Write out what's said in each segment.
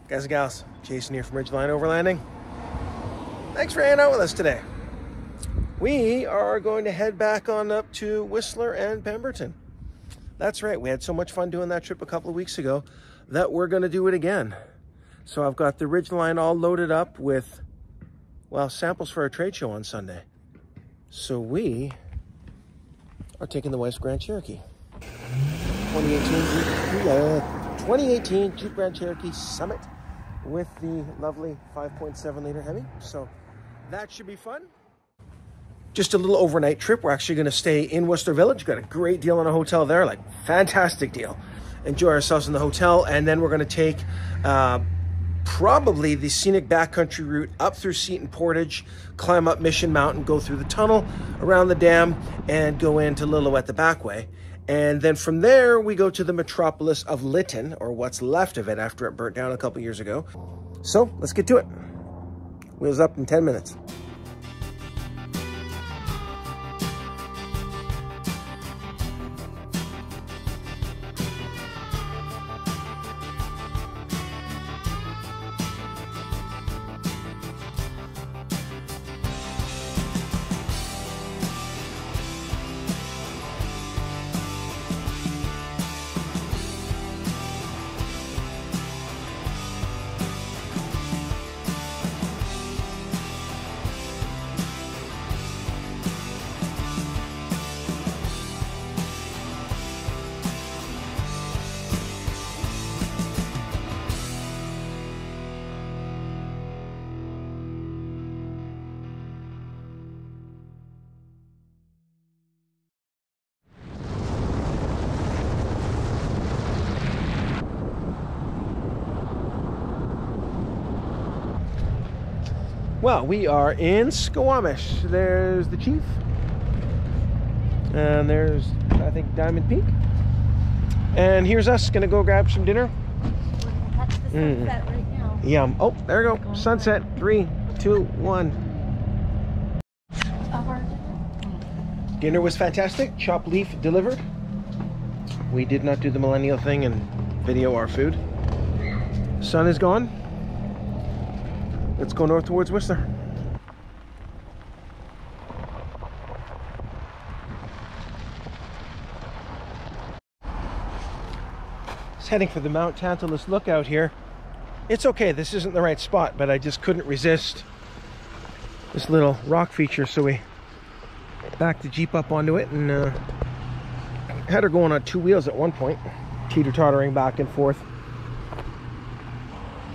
Guys and gals, Jason here from Ridgeline Overlanding. Thanks for hanging out with us today. We are going to head back on up to Whistler and Pemberton. That's right, we had so much fun doing that trip a couple of weeks ago that we're going to do it again. So I've got the Ridgeline all loaded up with, well, samples for our trade show on Sunday. So we are taking the wife's Grand Cherokee. 2018 Jeep Grand Cherokee Summit with the lovely 5.7 liter Hemi. So that should be fun. Just a little overnight trip. We're actually going to stay in Whistler Village. Got a great deal on a hotel there, like fantastic deal. Enjoy ourselves in the hotel, and then we're going to take probably the scenic backcountry route up through Seton Portage, climb up Mission Mountain, go through the tunnel around the dam, and go into Lillooet the back way. And then from there, we go to the metropolis of Lytton, or what's left of it after it burnt down a couple years ago. So let's get to it. Wheels up in 10 minutes. Well, we are in Squamish. There's the chief. And there's, I think, Diamond Peak. And here's us, gonna go grab some dinner. We're gonna catch the sunset right now. Yum. Oh, there we go. Sunset. 3, 2, 1. Dinner was fantastic. Chopped leaf delivered. We did not do the millennial thing and video our food. Sun is gone. Let's go north towards Whistler. Just heading for the Mount Tantalus lookout here. It's okay, this isn't the right spot, but I just couldn't resist this little rock feature, so we backed the Jeep up onto it and had her going on 2 wheels at one point, teeter-tottering back and forth.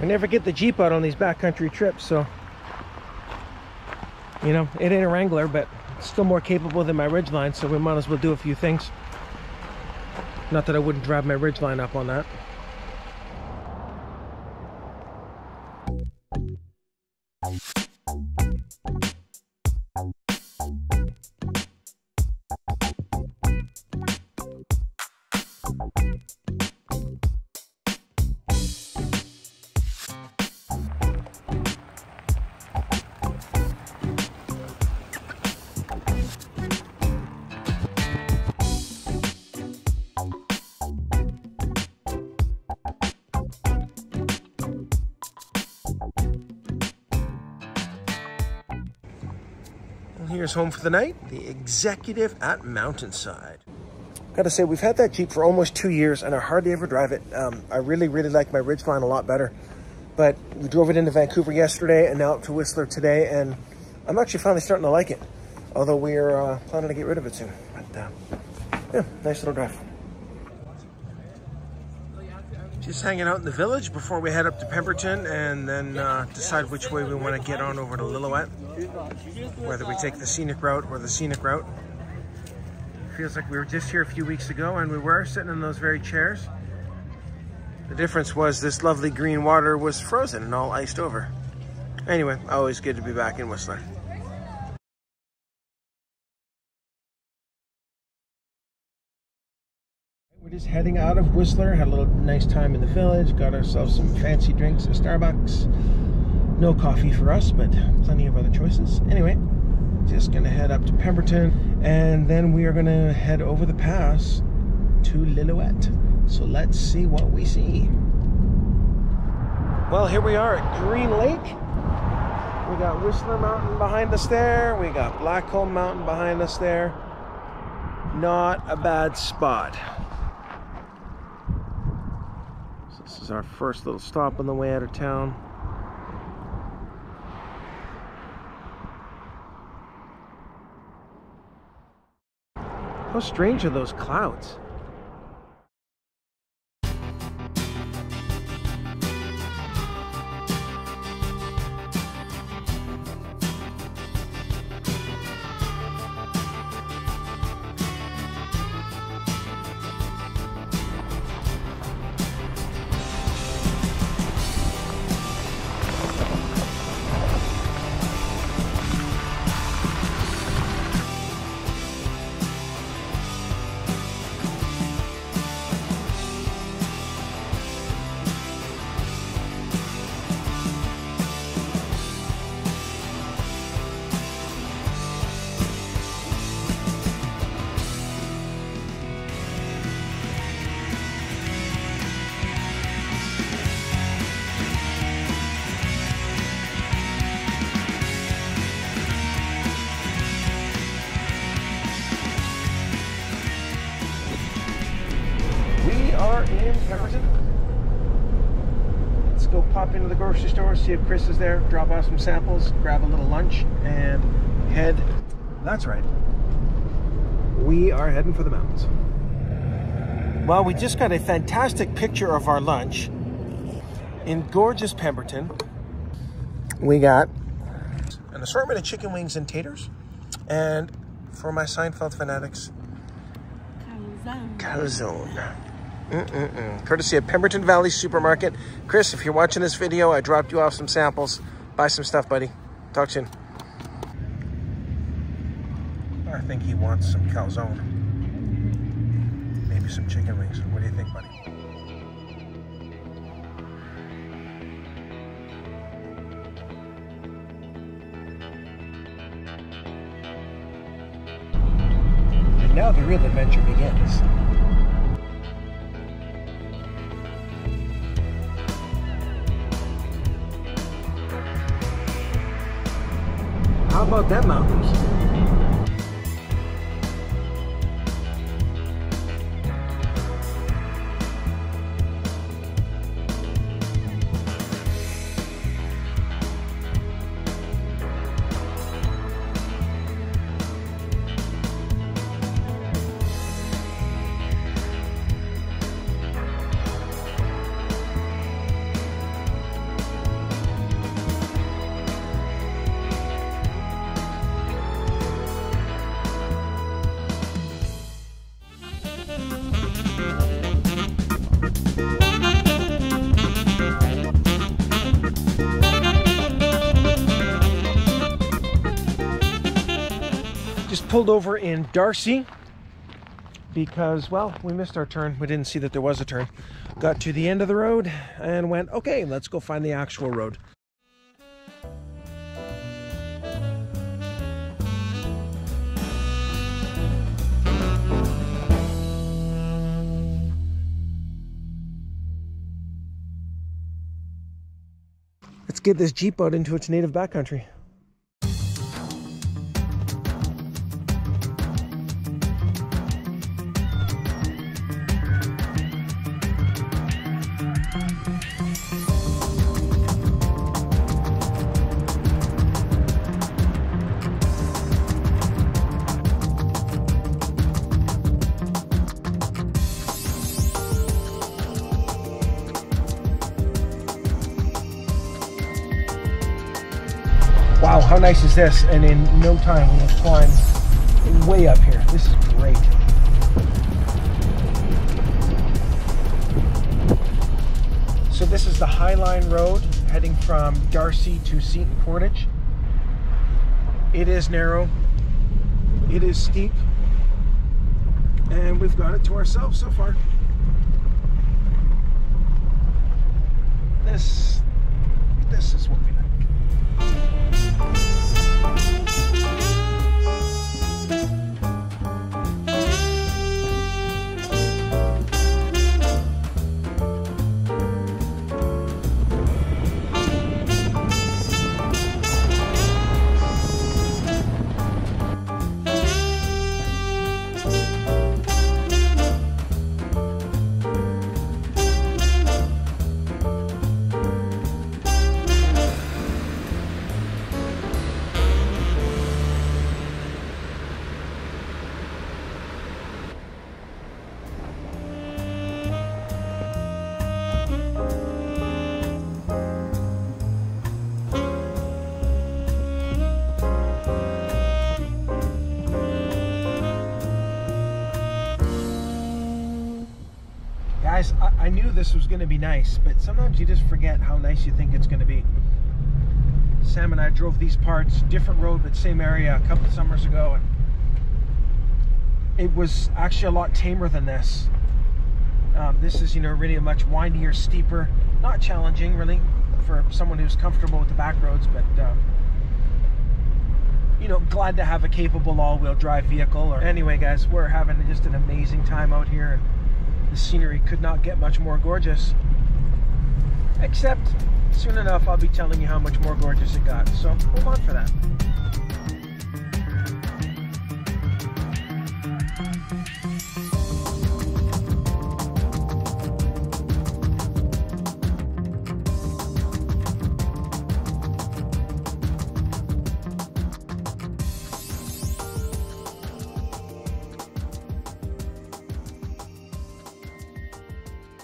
I never get the Jeep out on these backcountry trips, so, you know, it ain't a Wrangler, but it's still more capable than my Ridgeline, so we might as well do a few things. Not that I wouldn't drive my Ridgeline up on that. Here's home for the night, the Executive at Mountainside. Gotta say, we've had that Jeep for almost 2 years and I hardly ever drive it. I really like my Ridgeline a lot better. But we drove it into Vancouver yesterday and now up to Whistler today, and I'm actually finally starting to like it. Although we're planning to get rid of it soon. But yeah, nice little drive. Just hanging out in the village before we head up to Pemberton and then decide which way we want to get on over to Lillooet. Whether we take the scenic route or the scenic route. Feels like we were just here a few weeks ago, and we were sitting in those very chairs. The difference was this lovely green water was frozen and all iced over. Anyway, always good to be back in Whistler. We're just heading out of Whistler. Had a little nice time in the village. Got ourselves some fancy drinks at Starbucks. No coffee for us, but plenty of other choices. Anyway, just gonna head up to Pemberton, and then we are gonna head over the pass to Lillooet. So let's see what we see. Well, here we are at Green Lake. We got Whistler Mountain behind us there. We got Blackcomb Mountain behind us there. Not a bad spot. So this is our first little stop on the way out of town. How strange are those clouds? In Pemberton. Let's go pop into the grocery store, see if Chris is there, drop off some samples, grab a little lunch, and head. That's right. We are heading for the mountains. Well, we just got a fantastic picture of our lunch in gorgeous Pemberton. We got an assortment of chicken wings and taters, and for my Seinfeld fanatics, calzone. Courtesy of Pemberton Valley Supermarket. Chris, if you're watching this video, I dropped you off some samples. Buy some stuff, buddy. Talk soon. I think he wants some calzone. Maybe some chicken wings. What do you think, buddy? And now the real adventure begins. How about them mountains? Just pulled over in Darcy because, well, we missed our turn. We didn't see that there was a turn. Got to the end of the road and went, okay, let's go find the actual road. Let's get this Jeep out into its native backcountry. Wow, how nice is this? And in no time we have climbed way up here. This is great. So this is the Highline Road heading from Darcy to Seton Portage. It is narrow, it is steep, and we've got it to ourselves so far. This is what we like. knew this was going to be nice, but sometimes you just forget how nice you think it's going to be. Sam and I drove these parts, different road but same area, a couple of summers ago, and it was actually a lot tamer than this. This is, you know, really a much windier, steeper, not challenging really for someone who's comfortable with the back roads, but you know, glad to have a capable all-wheel drive vehicle. Anyway, guys, we're having just an amazing time out here, and the scenery could not get much more gorgeous. Except, soon enough, I'll be telling you how much more gorgeous it got. So, hold on for that.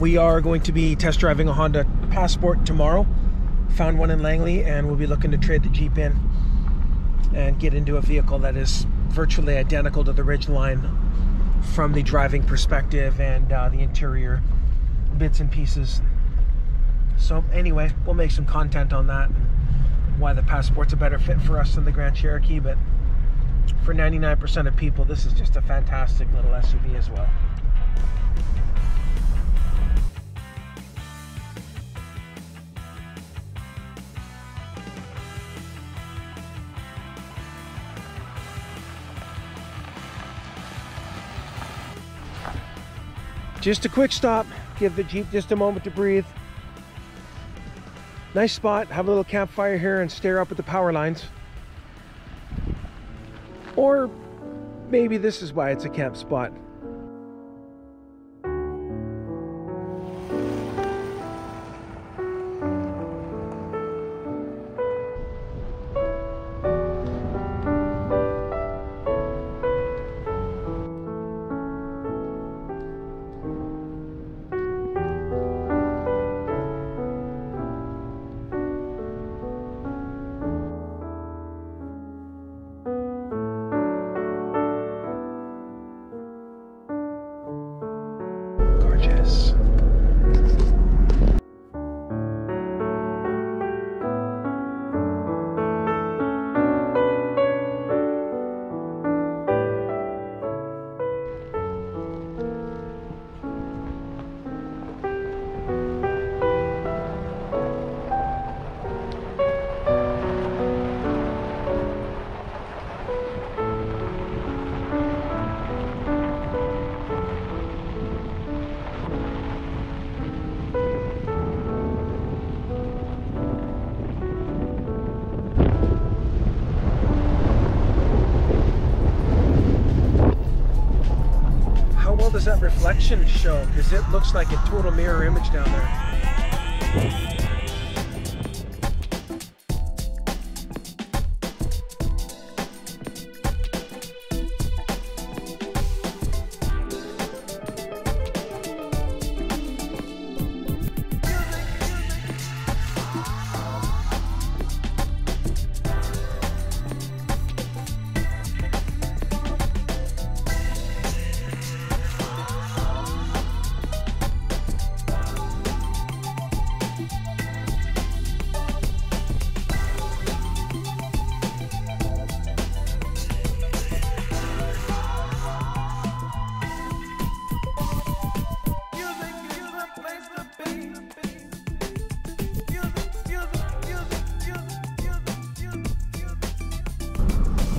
We are going to be test driving a Honda Passport tomorrow. Found one in Langley, and we'll be looking to trade the Jeep in and get into a vehicle that is virtually identical to the Ridgeline from the driving perspective and the interior bits and pieces. So anyway, we'll make some content on that and why the Passport's a better fit for us than the Grand Cherokee, but for 99% of people, this is just a fantastic little SUV as well. Just a quick stop, give the Jeep just a moment to breathe. Nice spot, have a little campfire here and stare up at the power lines. Or maybe this is why it's a camp spot. Gorgeous. Does that reflection show? Because it looks like a total mirror image down there.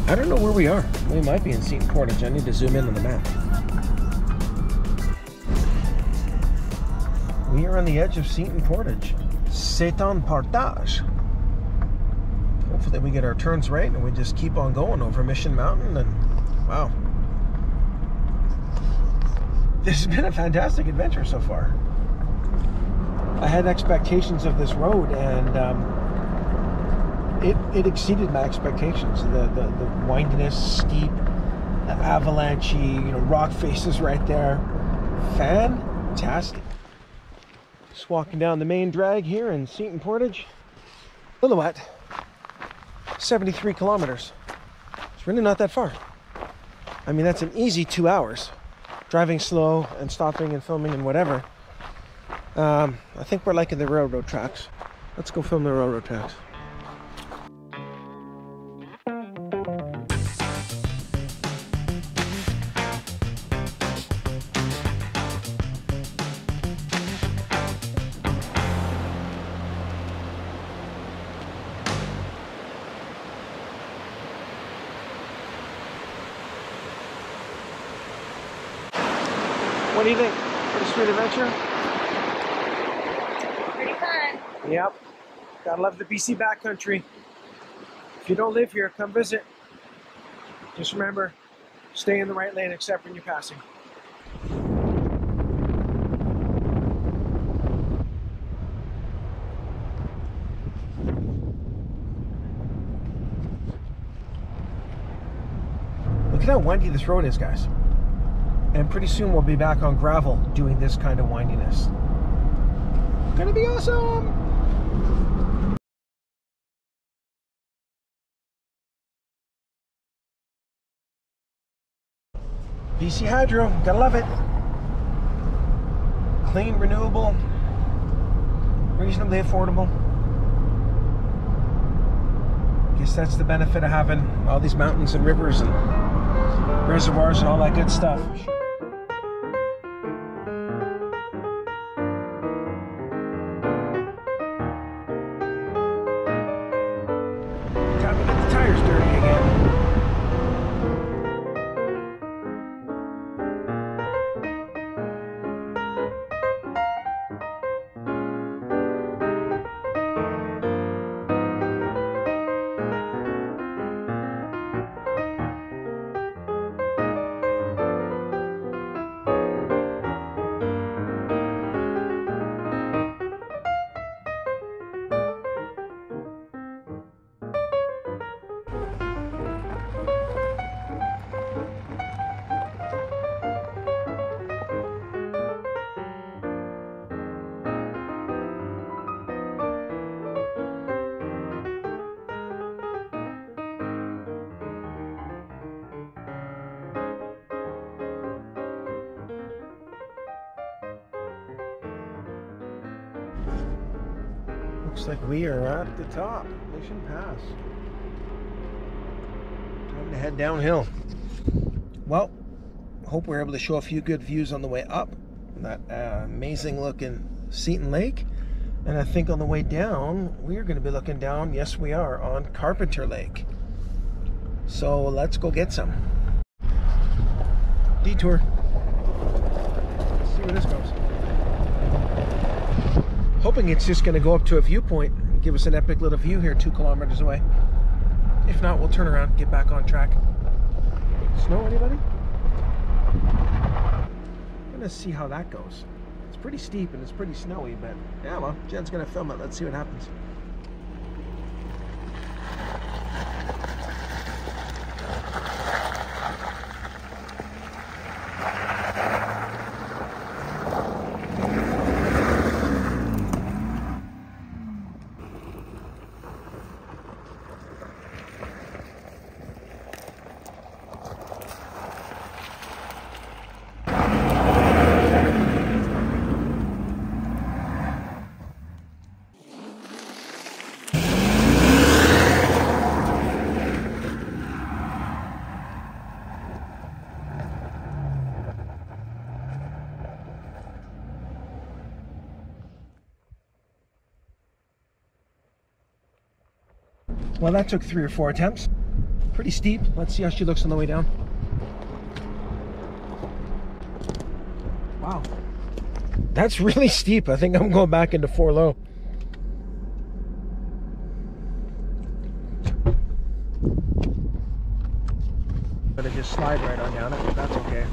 I don't know where we are. We might be in Seton Portage. I need to zoom in on the map. We are on the edge of Seton Portage. Seton Portage. Hopefully we get our turns right and we just keep on going over Mission Mountain, and wow. This has been a fantastic adventure so far. I had expectations of this road, and it exceeded my expectations. The windiness, steep, the avalanche-y, you know, rock faces right there. Fantastic. Just walking down the main drag here in Seton Portage. Lillooet, 73 kilometers. It's really not that far. I mean, that's an easy 2 hours. Driving slow and stopping and filming and whatever. I think we're liking the railroad tracks. Let's go film the railroad tracks. What do you think? Pretty sweet adventure? Pretty fun. Yep. Gotta love the BC backcountry. If you don't live here, come visit. Just remember, stay in the right lane except when you're passing. Look at how windy this road is, guys. And pretty soon we'll be back on gravel doing this kind of windiness. Gonna be awesome! BC Hydro, gotta love it. Clean, renewable, reasonably affordable. Guess that's the benefit of having all these mountains and rivers and reservoirs and all that good stuff. Time to get the tires dirty again. Looks like we are at the top. Mission Pass. Time to head downhill. Well, hope we're able to show a few good views on the way up. That amazing looking Seton Lake. And I think on the way down, we're going to be looking down, yes we are, on Carpenter Lake. So let's go get some. Detour. Let's see where this goes. Hoping it's just going to go up to a viewpoint and give us an epic little view here 2 kilometers away. If not, we'll turn around, get back on track. Snow, anybody? I'm going to see how that goes. It's pretty steep and it's pretty snowy, but yeah, well, Jen's going to film it. Let's see what happens. Well, that took 3 or 4 attempts. Pretty steep. Let's see how she looks on the way down. Wow. That's really steep. I think I'm going back into 4 low. Gonna just slide right on down it, but that's okay.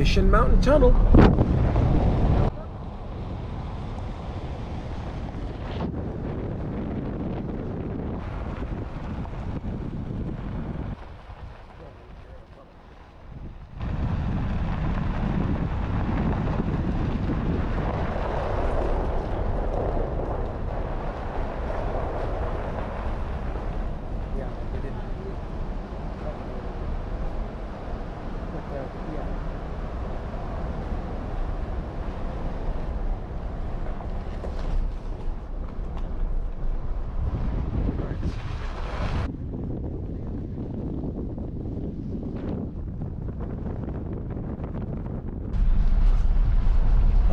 Mission Mountain Tunnel.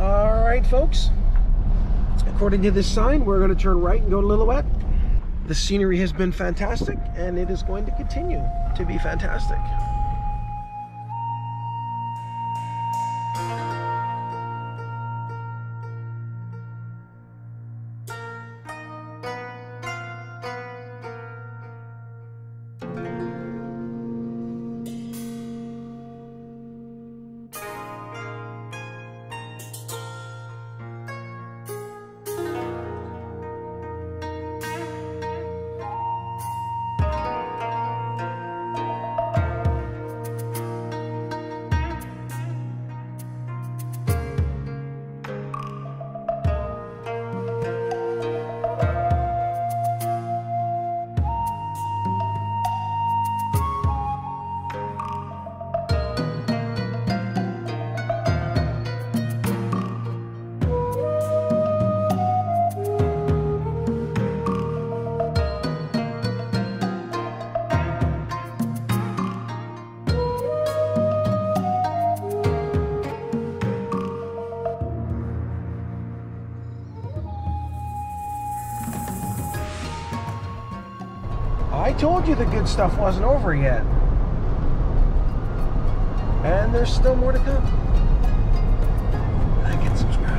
All right, folks. According to this sign, we're going to turn right and go to Lillooet. The scenery has been fantastic, and it is going to continue to be fantastic. I told you the good stuff wasn't over yet. And there's still more to come. Like and subscribe.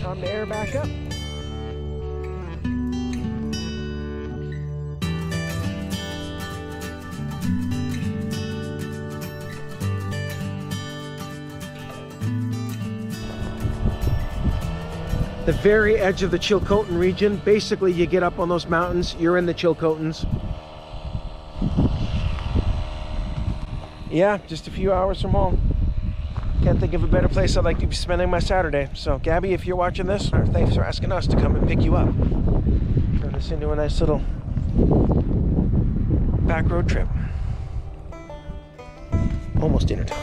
Time to air back up. The very edge of the Chilcotin region. Basically, you get up on those mountains, you're in the Chilcotins. Yeah, just a few hours from home. Can't think of a better place I'd like to be spending my Saturday. So, Gabby, if you're watching this, thanks for asking us to come and pick you up. Turn this into a nice little back road trip. Almost dinner time.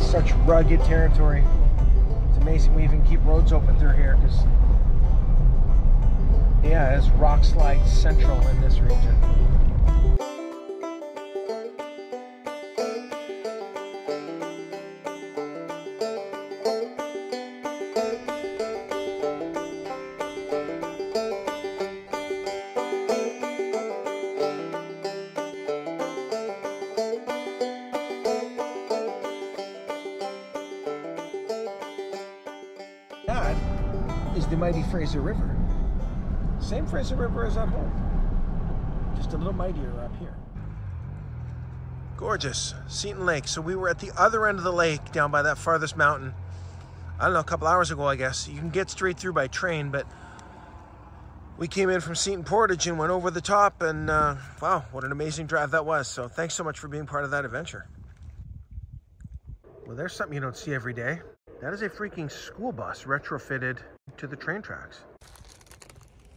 Such rugged territory. It's amazing we even keep roads open through here because, yeah, it's rock slide central in this region. That is the mighty Fraser River. Same Fraser River as at home, just a little mightier up here. Gorgeous, Seton Lake. So we were at the other end of the lake, down by that farthest mountain. I don't know, a couple hours ago, I guess. You can get straight through by train, but we came in from Seton Portage and went over the top, and wow, what an amazing drive that was. So thanks so much for being part of that adventure. Well, there's something you don't see every day. That is a freaking school bus retrofitted to the train tracks.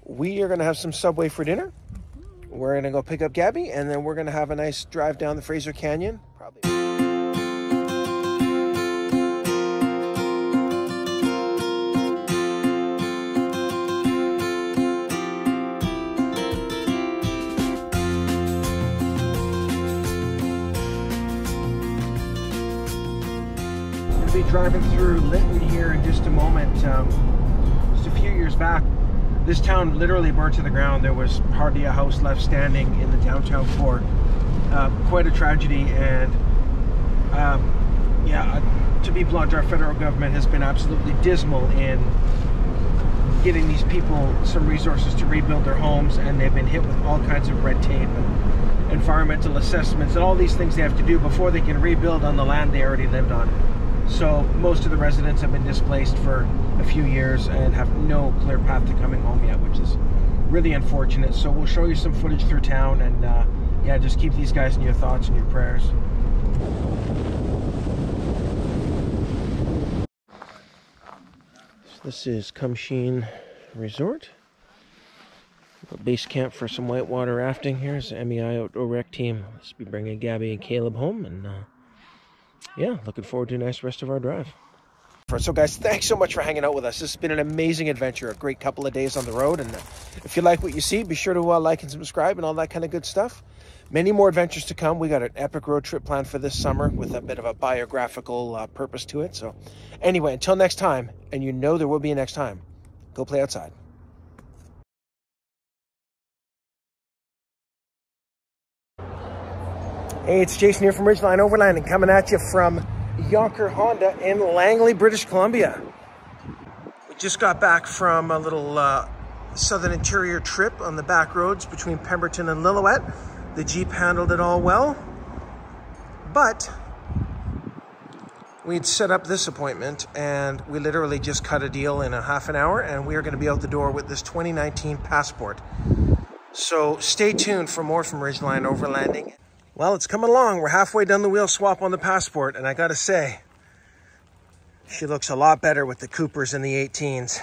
We are gonna have some Subway for dinner. We're gonna go pick up Gabby, and then we're gonna have a nice drive down the Fraser Canyon. Probably. Be driving through Lytton here in just a moment. Just a few years back, this town literally burnt to the ground. There was hardly a house left standing in the downtown core. Quite a tragedy, and yeah, to be blunt, our federal government has been absolutely dismal in getting these people some resources to rebuild their homes, and they've been hit with all kinds of red tape and environmental assessments and all these things they have to do before they can rebuild on the land they already lived on. So most of the residents have been displaced for a few years and have no clear path to coming home yet, which is really unfortunate. So we'll show you some footage through town, and yeah, just keep these guys in your thoughts and your prayers. So this is Kumsheen Resort. A base camp for some whitewater rafting here. It's the MEI Outdoor Rec team. Let's be bringing Gabby and Caleb home, and yeah, looking forward to a nice rest of our drive. So guys, thanks so much for hanging out with us. This has been an amazing adventure, a great couple of days on the road. And if you like what you see, be sure to like and subscribe and all that kind of good stuff. Many more adventures to come. We got an epic road trip planned for this summer with a bit of a biographical purpose to it. So anyway, until next time, and you know there will be a next time, go play outside. Hey, it's Jason here from Ridgeline Overlanding, coming at you from Yonker Honda in Langley, British Columbia. We just got back from a little southern interior trip on the back roads between Pemberton and Lillooet. The Jeep handled it all well, but we'd set up this appointment and we literally just cut a deal in a half an hour, and we are going to be out the door with this 2019 Passport. So stay tuned for more from Ridgeline Overlanding. Well, it's coming along. We're halfway done the wheel swap on the Passport, and I gotta say, she looks a lot better with the Coopers and the 18s.